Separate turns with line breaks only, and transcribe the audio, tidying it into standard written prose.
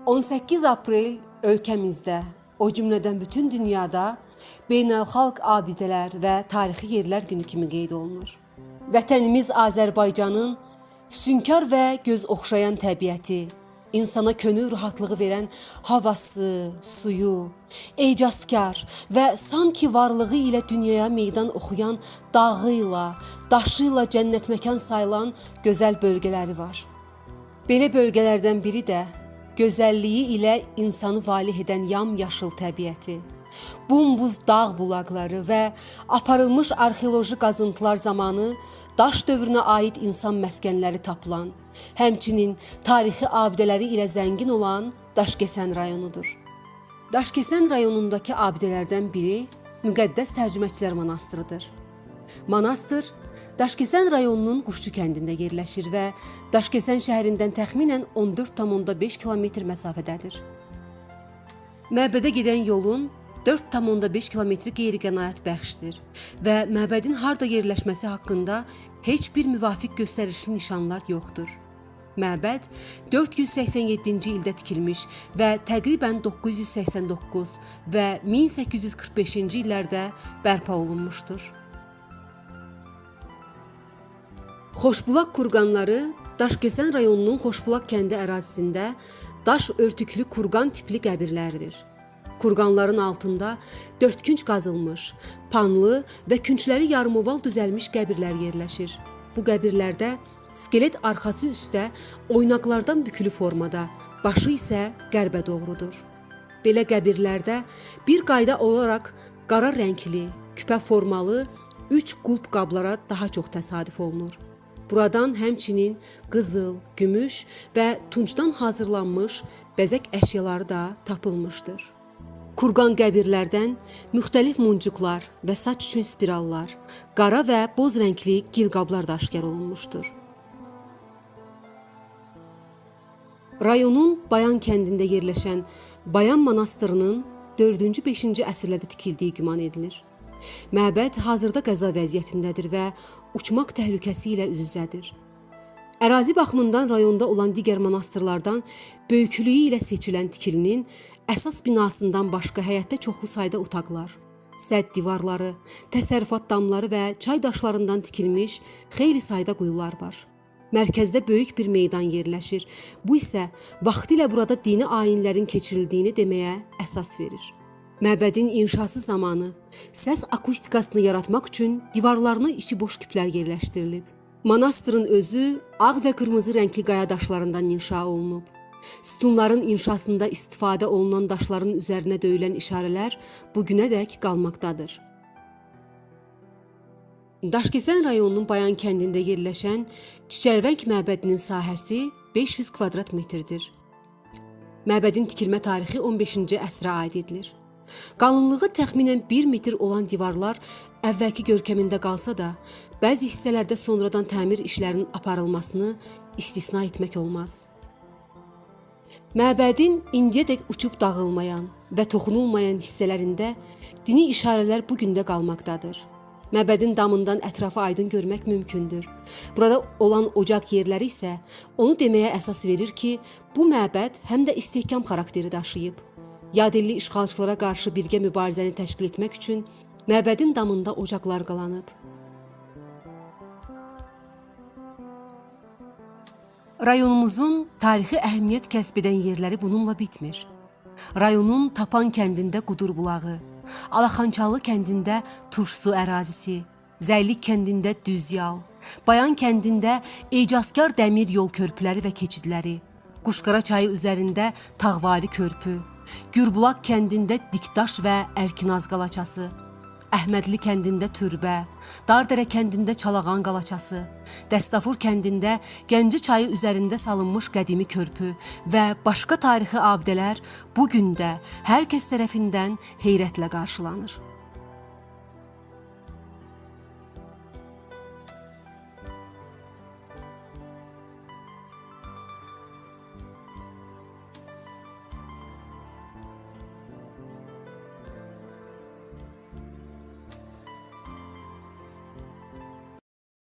18 aprel ölkəmizdə, o cümlədən bütün dünyada beynəlxalq abidələr və tarixi yerlər günü kimi qeyd olunur. Vətənimiz Azərbaycanın füsunkar və göz oxşayan təbiəti, insana könül rahatlığı verən havası, suyu, ecazkar və sanki varlığı ilə dünyaya meydan oxuyan dağıyla, daşıyla cənnət məkan sayılan gözəl bölgələri var. Belə bölgələrdən biri də gözəlliyi ilə insanı valeh edən yamyaşıl təbiəti, bumbuz dağ bulaqları və aparılmış arxeoloji qazıntılar zamanı daş dövrünə aid insan məskənləri tapılan, həmçinin tarixi abidələri ilə zəngin olan Daşkəsən rayonudur. Daşkəsən rayonundakı abidələrdən biri Müqəddəs Tərcüməçilər Monastırıdır. Monastır Daşkəsən rayonunun Quşçu kəndində yerləşir və Daşkəsən şəhərindən təxminən 14,5 km məsafədədir. Məbədə gedən yolun 4,5 kilometri qeyri-qənaət bəxşdir və məbədin harda yerləşməsi haqqında heç bir müvafiq göstərişli nişanlar yoxdur. Məbəd 487-ci ildə tikilmiş və təqribən 989 və 1845-ci illərdə bərpa olunmuşdur. Xoşbulaq kurqanları Daşkəsən rayonunun Xoşbulaq kəndi ərazisində daş örtüklü kurqan tipli qəbirlərdir. Kurqanların altında dördkünc qazılmış, panlı və küncləri yarımoval düzəlmiş qəbirlər yerləşir. Bu qəbirlərdə skelet arxası üstə oynaqlardan bükülü formada, başı isə qərbə doğrudur. Belə qəbirlərdə bir qayda olaraq qara rəngli, küpə formalı 3 qulp qablara daha çox təsadüf olunur. Buradan həmçinin qızıl, gümüş və tuncdan hazırlanmış bəzək əşyaları da tapılmışdır. Kurqan qəbirlərdən müxtəlif muncuqlar və saç üçün spirallar, qara və boz rəngli gilqablar da aşkar olunmuşdur. Rayonun Bayan kəndində yerləşən Bayan monastırının 4-5-ci əsrlərdə tikildiyi güman edilir. Məbəd hazırda qəza vəziyyətindədir və uçmaq təhlükəsi ilə üz-üzədir. Ərazi baxımından rayonda olan digər monastırlardan böyüklüyü ilə seçilən tikilinin əsas binasından başqa həyətdə çoxlu sayda otaqlar, sədd divarları, təsərrüfat damları və çay daşlarından tikilmiş xeyli sayda quyular var. Mərkəzdə böyük bir meydan yerləşir. Bu isə vaxtilə burada dini ayinlərin keçirildiyini deməyə əsas verir. Məbədin inşası zamanı səs akustikasını yaratmaq üçün divarlarına içi boş küplər yerləşdirilib. Monastırın özü ağ və qırmızı rəngli qaya daşlarından inşa olunub. Sütunların inşasında istifadə olunan daşların üzərinə döyülən işarələr bu günədək qalmaqdadır. Daşkəsən rayonunun Bayan kəndində yerləşən Çiçərvəng məbədinin sahəsi 500 kvadrat metrdir. Məbədin tikilmə tarixi 15-ci əsrə aid edilir. Qalınlığı təxminən 1 metr olan divarlar əvvəlki görkəmində qalsa da, bəzi hissələrdə sonradan təmir işlərinin aparılmasını istisna etmək olmaz. Məbədin indiyədək uçub dağılmayan və toxunulmayan hissələrində dini işarələr bu gün də qalmaqdadır. Məbədin damından ətrafı aydın görmək mümkündür. Burada olan ocaq yerləri isə onu deməyə əsas verir ki, bu məbəd həm də istehkam xarakteri daşıyıb. Yadelli işğalçılara qarşı birgə mübarizəni təşkil etmək üçün məbədin damında ocaqlar qalanıb. Rayonumuzun tarixi əhəmiyyət kəsb edən yerləri bununla bitmir. Rayonun Tapan kəndində Qudur bulağı, Alaxançalı kəndində Turşsu ərazisi, Zəylik kəndində Düzyal, Bayan kəndində ecazkar dəmir yol körpüləri və keçidləri, Quşqara çayı üzərində Tağvari körpü, Gürbulaq kəndində Dikdaş və Ərkinaz qalaçası, Əhmədli kəndində Türbə, Dardərə kəndində Çalağan qalaçası, Dəstafur kəndində Gəncə çayı üzərində salınmış qədimi körpü və başqa tarixi abidələr bu gün də hər kəs tərəfindən heyrətlə qarşılanır.